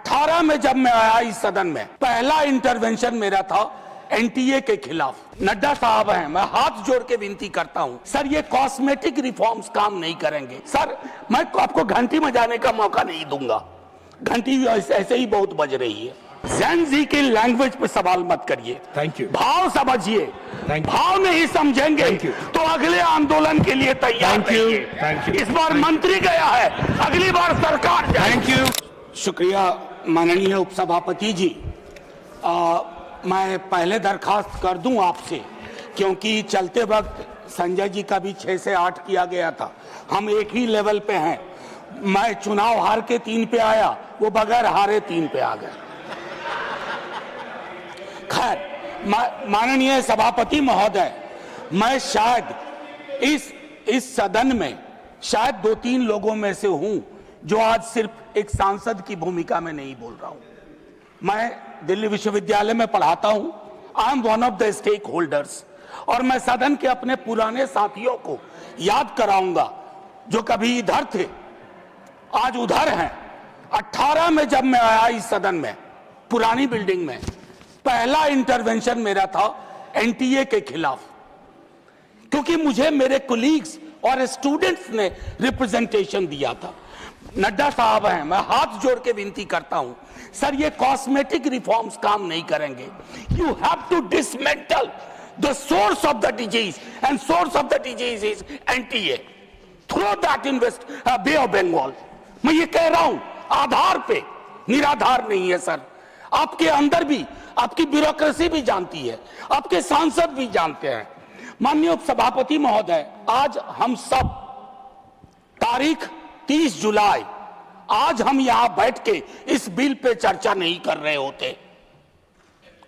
18 में जब मैं आया इस सदन में, पहला इंटरवेंशन मेरा था एनटीए के खिलाफ। नड्डा साहब हैं, मैं हाथ जोड़ के विनती करता हूं, सर ये कॉस्मेटिक रिफॉर्म्स काम नहीं करेंगे। सर मैं आपको घंटी बजाने का मौका नहीं दूंगा, घंटी ऐसे ही बहुत बज रही है। जेन जी की लैंग्वेज पे सवाल मत करिए, थैंक यू। भाव समझिए, भाव नहीं समझेंगे तो अगले आंदोलन के लिए तैयार रहिए। Thank you. इस बार मंत्री गया है, अगली बार सरकार जाए। Thank you. शुक्रिया माननीय उपसभापति जी। मैं पहले दरखास्त कर दूं आपसे, क्योंकि चलते वक्त संजय जी का भी 6 से 8 किया गया था, हम एक ही लेवल पे हैं। मैं चुनाव हार के 3 पे आया, वो बगैर हारे 3 पे आ गए। खैर, माननीय सभापति महोदय, मैं शायद इस सदन में शायद 2-3 लोगों में से हूं जो आज सिर्फ एक सांसद की भूमिका में नहीं बोल रहा हूं। मैं दिल्ली विश्वविद्यालय में पढ़ाता हूं, I am one of the stakeholders, और मैं सदन के अपने पुराने साथियों को याद कराऊंगा जो कभी इधर थे आज उधर हैं। 18 में जब मैं आया इस सदन में, पुरानी बिल्डिंग में, पहला इंटरवेंशन मेरा था एनटीए के खिलाफ, क्योंकि मुझे मेरे कोलीग्स और स्टूडेंट्स ने रिप्रेजेंटेशन दिया था। नड्डा साहब हैं, मैं हाथ जोड़ के विनती करता हूं, सर ये कॉस्मेटिक रिफॉर्म्स काम नहीं करेंगे। You have to dismantle the source of the disease, and source of the disease is NTA. Throw that in bay of Bengal. मैं ये कह रहा हूं आधार पे, निराधार नहीं है सर। आपके अंदर भी आपकी ब्यूरोक्रेसी भी जानती है, आपके सांसद भी जानते हैं। माननीय उपसभापति महोदय, आज हम सब तारीख 30 जुलाई, आज हम यहां बैठ के इस बिल पे चर्चा नहीं कर रहे होते,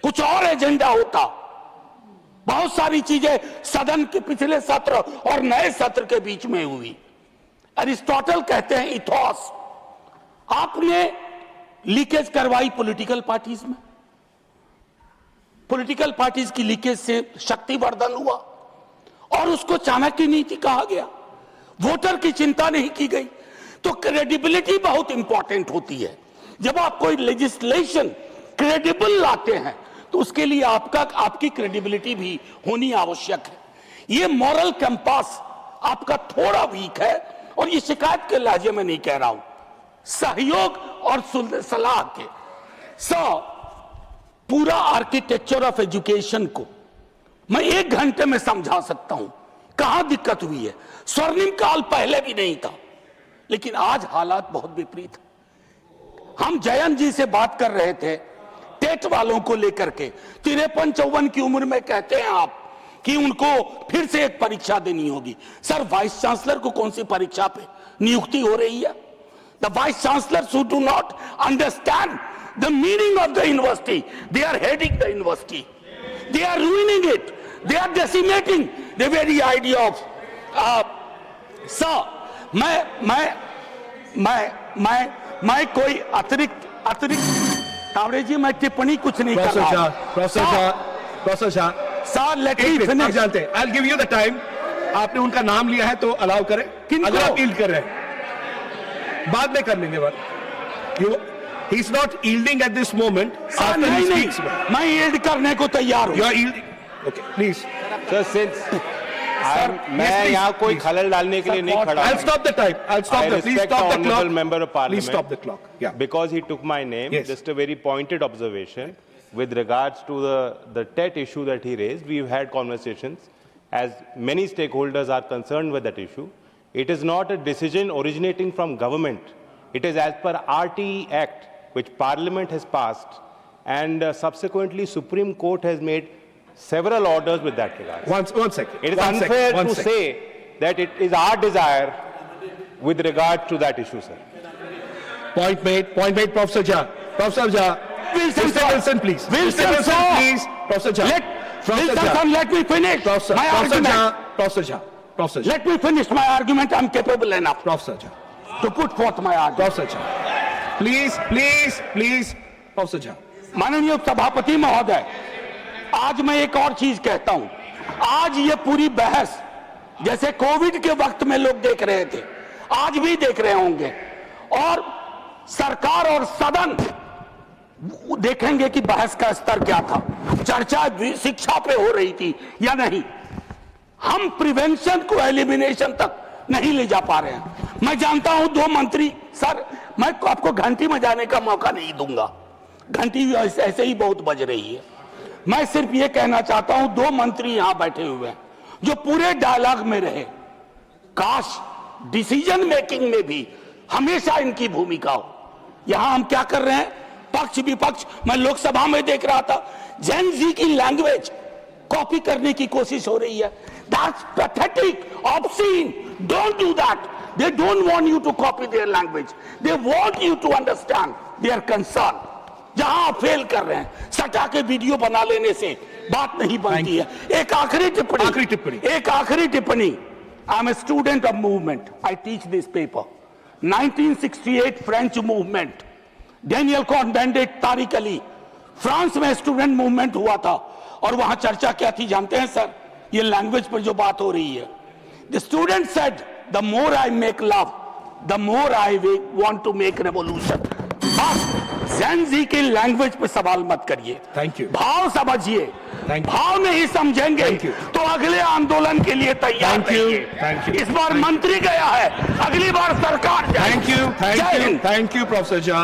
कुछ और एजेंडा होता। बहुत सारी चीजें सदन के पिछले सत्र और नए सत्र के बीच में हुई। अरिस्टोटल कहते हैं इथोस। आपने लीकेज करवाई पॉलिटिकल पार्टीज में, पॉलिटिकल पार्टीज की लीकेज से शक्तिवर्धन हुआ और उसको चाणक्य नीति कहा गया। वोटर की चिंता नहीं की गई। तो क्रेडिबिलिटी बहुत इंपॉर्टेंट होती है। जब आप कोई लेजिस्लेशन क्रेडिबल लाते हैं तो उसके लिए आपकी क्रेडिबिलिटी भी होनी आवश्यक है। ये मॉरल कंपास आपका थोड़ा वीक है, और ये शिकायत के लहजे में नहीं कह रहा हूं, सहयोग और सलाह के। पूरा आर्किटेक्चर ऑफ एजुकेशन को मैं 1 घंटे में समझा सकता हूं कहां दिक्कत हुई है। स्वर्णिम काल पहले भी नहीं था, लेकिन आज हालात बहुत विपरीत है। हम जयंत जी से बात कर रहे थे टेट वालों को लेकर के। 53-54 की उम्र में कहते हैं आप कि उनको फिर से एक परीक्षा देनी होगी। सर, वाइस चांसलर को कौन सी परीक्षा पे नियुक्ति हो रही है? The vice chancellors who do not understand the meaning of the university, they are heading the university, they are ruining it, they are decimating the very idea of मैं कोई अतिरिक्त तावड़े जी, मैं टिप्पणी कुछ नहीं कर रहा हूं। Professor Shah, sir let me finish. जानते हैं, I'll give you the time। आपने उनका नाम लिया है तो अलाउ करें। अगर आप यील्ड कर रहे हैं बाद में कर लेंगे बात। He's not yielding at this moment. नहीं, मैं यील्ड करने को तैयार हूं। You are yielding. Okay, please. Sir, since मैं यहाँ कोई खलल डालने के लिए नहीं खड़ा। I'll stop the time. I'll stop the. Please stop the clock. Member of Parliament. Please stop the clock. Yeah. Because he took my name. Yes. Just a very pointed observation with regards to the TET issue that he raised. We've had conversations, as many stakeholders are concerned with that issue. It is not a decision originating from government. It is as per RTE Act, which Parliament has passed, and subsequently Supreme Court has made several orders with that regard. One second. It is unfair to say that it is our desire with regard to that issue, sir. Point made, Professor Jha. Professor Jha. Wilson, please. Wilson, please. Professor Jha. Let me finish my argument. Professor Jha. Let me finish my argument. I'm capable enough, Professor Jha, to put forth my argument. Professor Jha. Please, Professor Jha. माननीय सभापति महोदय, आज मैं एक और चीज कहता हूं। आज ये पूरी बहस जैसे कोविड के वक्त में लोग देख रहे थे, आज भी देख रहे होंगे, और सरकार और सदन वो देखेंगे कि बहस का स्तर क्या था, चर्चा शिक्षा पे हो रही थी या नहीं। हम प्रिवेंशन को एलिमिनेशन तक नहीं ले जा पा रहे हैं। मैं जानता हूं 2 मंत्री, सर मैं आपको घंटी बजाने का मौका नहीं दूंगा, घंटी ऐसे ही बहुत बज रही है। मैं सिर्फ ये कहना चाहता हूं 2 मंत्री यहां बैठे हुए हैं जो पूरे डायलॉग में रहे, काश डिसीजन मेकिंग में भी हमेशा इनकी भूमिका हो। यहां हम क्या कर रहे हैं, पक्ष विपक्ष, मैं लोकसभा में देख रहा था जेन जी की लैंग्वेज कॉपी करने की कोशिश हो रही है। That's pathetic, obscene. Don't do that. They don't want you to copy their language. They want you to understand their concern. जहां आप फेल कर रहे हैं, सटा के वीडियो बना लेने से बात नहीं बनती है। एक आखिरी टिप्पणी। I am a student of movement. I teach this paper. 1968 French movement. Daniel Cohn-Bendit, Tariq Ali. France में स्टूडेंट मूवमेंट हुआ था और वहां चर्चा क्या थी जानते हैं सर? ये लैंग्वेज पर जो बात हो रही है, the student said the more I make love the more I want to make revolution. बस जेन जी की लैंग्वेज पे सवाल मत करिए, थैंक यू, भाव समझिए, थैंक यू, भाव नहीं समझेंगे तो अगले आंदोलन के लिए तैयार रहिए। इस बार मंत्री गया है, अगली बार सरकार जाए। Thank you professor Jha.